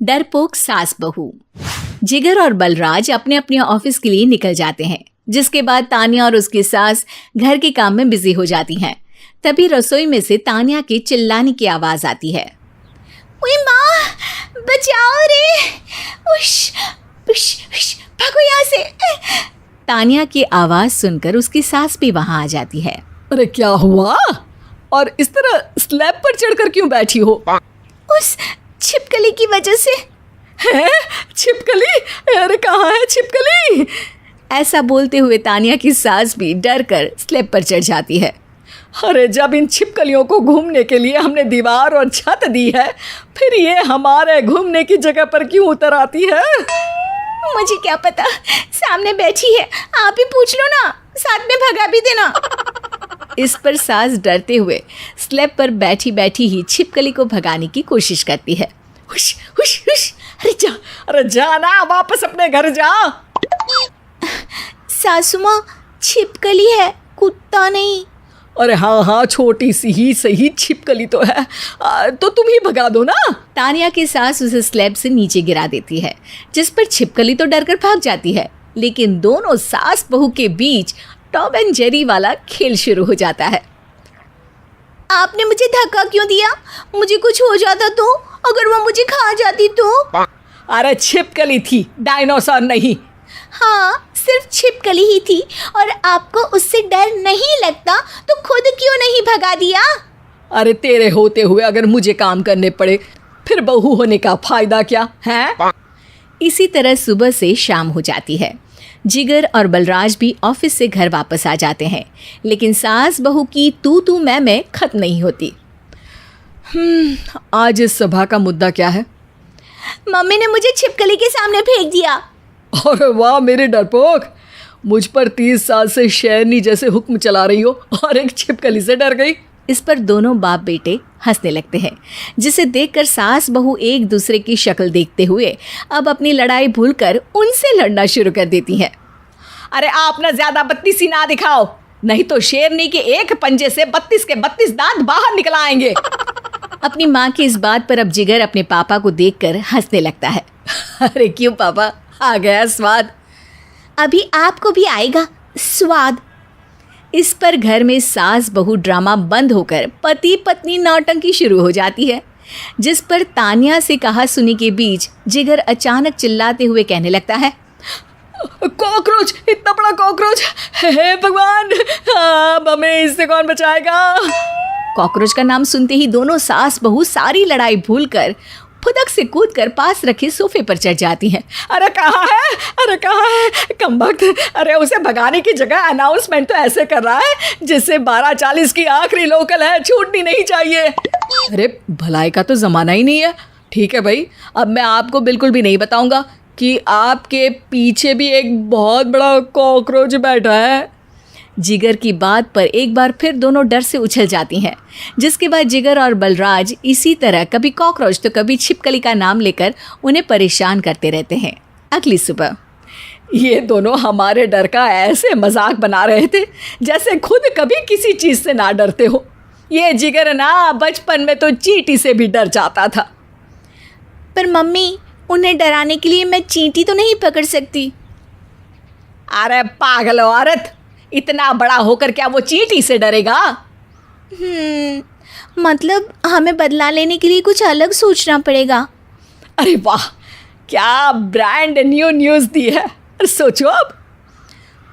डरपोक सास बहू। जिगर और बलराज अपने अपने ऑफिस के लिए निकल जाते हैं, जिसके बाद तानिया और उसकी सास घर के काम में बिजी हो जाती हैं। तभी रसोई में से तानिया के चिल्लाने की आवाज आती है। ओए माँ, बचाओ रे, उश, उश, उश, भागो यहाँ से। तानिया की आवाज सुनकर उसकी सास भी वहां आ जाती है। अरे क्या हुआ? और इस तरह स्लैब पर चढ़कर क्यों बैठी हो? उस छिपकली की वजह से। है? छिपकली? अरे कहाँ है छिपकली? ऐसा बोलते हुए तानिया की सास भी डर कर स्लैब पर चढ़ जाती है। अरे जब इन छिपकलियों को घूमने के लिए हमने दीवार और छत दी है, फिर ये हमारे घूमने की जगह पर क्यों उतर आती है? मुझे क्या पता, सामने बैठी है, आप ही पूछ लो ना, साथ में भगा भी देना। इस पर सास डरते हुए स्लैब पर बैठी बैठी ही छिपकली को भगाने की कोशिश करती है। हुश, हुश, हुश, अरे जा ना, वापस अपने घर जा। सासू माँ, छिपकली है, कुत्ता नहीं। अरे हाँ, छोटी सी ही सही छिपकली तो है, तो तुम ही भगा दो ना। तानिया की सास उसे स्लैब से नीचे गिरा देती है, जिस पर छिपकली तो डरकर भाग जाती है, लेकिन दोनों सास बहू के बीच टॉम एंड जेरी वाला खेल शुरू हो जाता है। आपने मुझे धक्का क्यों दिया? मुझे कुछ हो जाता तो, अगर वो मुझे खा जाती तो? अरे छिपकली थी, डायनासोर नहीं। हाँ, सिर्फ छिपकली ही थी, और आपको उससे डर नहीं लगता तो खुद क्यों नहीं भगा दिया? अरे तेरे होते हुए अगर मुझे काम करने पड़े, फिर बहू होने का फायदा क्या है? इसी तरह सुबह से शाम हो जाती है। जिगर और बलराज भी ऑफिस से घर वापस आ जाते हैं, लेकिन सास बहू की तू मैं खत्म नहीं होती। आज इस सभा का मुद्दा क्या है? मम्मी ने मुझे छिपकली के सामने फेंक दिया। अरे वाह मेरे डरपोक, मुझ पर 30 साल से शेरनी जैसे हुक्म चला रही हो और एक छिपकली से डर गई। इस पर दोनों बाप बेटे हंसने लगते हैं, जिसे देखकर सास बहू एक दूसरे की शक्ल देखते हुए अब अपनी लड़ाई भूलकर उनसे लड़ना शुरू कर देती हैं। अरे आप ना ज्यादा बत्तीसी ना दिखाओ, नहीं तो शेरनी के एक पंजे से 32 के 32 दांत बाहर निकल आएंगे। अपनी माँ की इस बात पर अब जिगर अपने पापा को देखकर हंसने लगता है। अरे क्यों पापा, आ गया स्वाद? अभी आपको भी आएगा स्वाद। इस पर घर में सास बहू ड्रामा बंद होकर पति पत्नी नौटंकी शुरू हो जाती है, जिस पर तानिया से कहा सुनी के बीच जिगर अचानक चिल्लाते हुए कहने लगता है। कॉकरोच, इतना बड़ा कॉकरोच, हे भगवान, अब हमें इससे कौन बचाएगा? कॉकरोच का नाम सुनते ही दोनों सास बहू सारी लड़ाई भूलकर फुदक से कूदकर पास रखे सोफे पर चढ़ जाती हैं। अरे कहाँ है, अरे कहाँ है कमबख्त? अरे उसे भगाने की जगह अनाउंसमेंट तो ऐसे कर रहा है जिससे 12:40 की आखिरी लोकल है, छूटनी नहीं चाहिए। अरे भलाई का तो ज़माना ही नहीं है। ठीक है भाई, अब मैं आपको बिल्कुल भी नहीं बताऊंगा कि आपके पीछे भी एक बहुत बड़ा कॉकरोच बैठा है। जिगर की बात पर एक बार फिर दोनों डर से उछल जाती हैं, जिसके बाद जिगर और बलराज इसी तरह कभी कॉकरोच तो कभी छिपकली का नाम लेकर उन्हें परेशान करते रहते हैं। अगली सुबह ये दोनों हमारे डर का ऐसे मजाक बना रहे थे जैसे खुद कभी किसी चीज़ से ना डरते हो। ये जिगर ना बचपन में तो चींटी से भी डर जाता था। पर मम्मी, उन्हें डराने के लिए मैं चींटी तो नहीं पकड़ सकती। अरे पागल औरत, इतना बड़ा होकर क्या वो चींटी से डरेगा? मतलब हमें बदला लेने के लिए कुछ अलग सोचना पड़ेगा। अरे वाह, क्या ब्रांड न्यू न्यूज़ दी है। सोचो अब।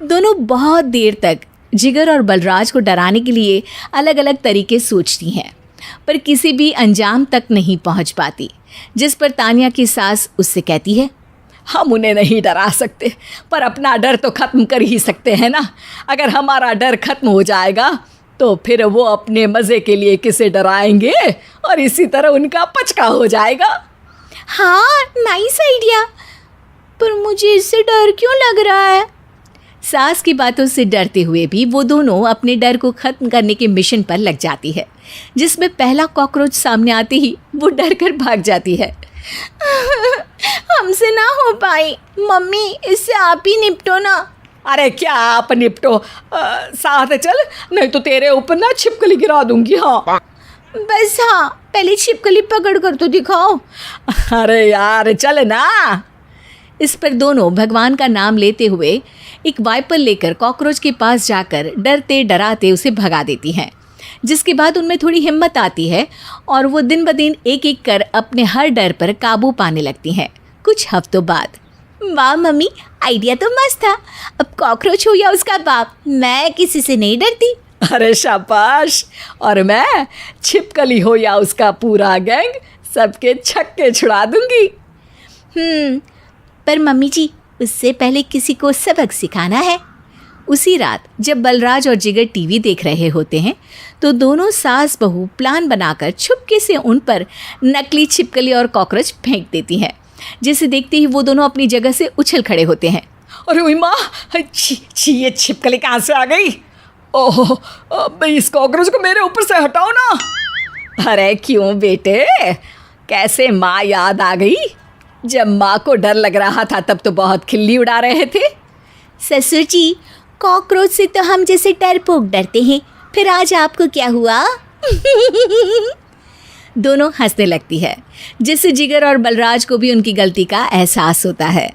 दोनों बहुत देर तक जिगर और बलराज को डराने के लिए अलग अलग तरीके सोचती हैं, पर किसी भी अंजाम तक नहीं पहुंच पाती, जिस पर तानिया की सास उससे कहती है। हम उन्हें नहीं डरा सकते, पर अपना डर तो ख़त्म कर ही सकते हैं ना। अगर हमारा डर ख़त्म हो जाएगा तो फिर वो अपने मज़े के लिए किसे डराएंगे और इसी तरह उनका पचका हो जाएगा। हाँ, नाइस आइडिया, पर मुझे इससे डर क्यों लग रहा है? सास की बातों से डरते हुए भी वो दोनों अपने डर को ख़त्म करने के मिशन पर लग जाती है, जिसमें पहला कॉकरोच सामने आते ही वो डर कर भाग जाती है। हमसे ना हो पाई मम्मी, इससे आप ही निपटो ना। अरे क्या आप निपटो, साथ चल, नहीं तो तेरे ऊपर ना छिपकली गिरा दूंगी। हाँ बस हाँ, पहले छिपकली पकड़ कर तो दिखाओ। अरे यार चल ना। इस पर दोनों भगवान का नाम लेते हुए एक वाइपर लेकर कॉकरोच के पास जाकर डरते डराते उसे भगा देती हैं, जिसके बाद उनमें थोड़ी हिम्मत आती है और वो दिन ब दिन एक एक कर अपने हर डर पर काबू पाने लगती हैं। कुछ हफ्तों बाद, वाह मम्मी, आइडिया तो मस्त था। अब कॉकरोच हो या उसका बाप, मैं किसी से नहीं डरती। अरे शाबाश। और मैं छिपकली हो या उसका पूरा गैंग, सबके छक्के छुड़ा दूंगी। पर मम्मी जी, उससे पहले किसी को सबक सिखाना है। उसी रात जब बलराज और जिगर टीवी देख रहे होते हैं तो दोनों सास बहू प्लान बनाकर छुपके से उन पर नकली छिपकली और कॉकरोच फेंक देती हैं, जिसे देखते ही वो दोनों अपनी जगह से उछल खड़े होते हैं। अरे ओई माँ, छी ये छिपकली कहाँ से आ गई? ओह, अब इस कॉकरोच को मेरे ऊपर से हटाओ ना। अरे क्यों बेटे, कैसे माँ याद आ गई? जब माँ को डर लग रहा था तब तो बहुत खिल्ली उड़ा रहे थे। ससुर जी, कॉकरोच से तो हम जैसे डरपोक डरते हैं, फिर आज आपको क्या हुआ? दोनों हंसने लगती है, जिससे जिगर और बलराज को भी उनकी गलती का एहसास होता है।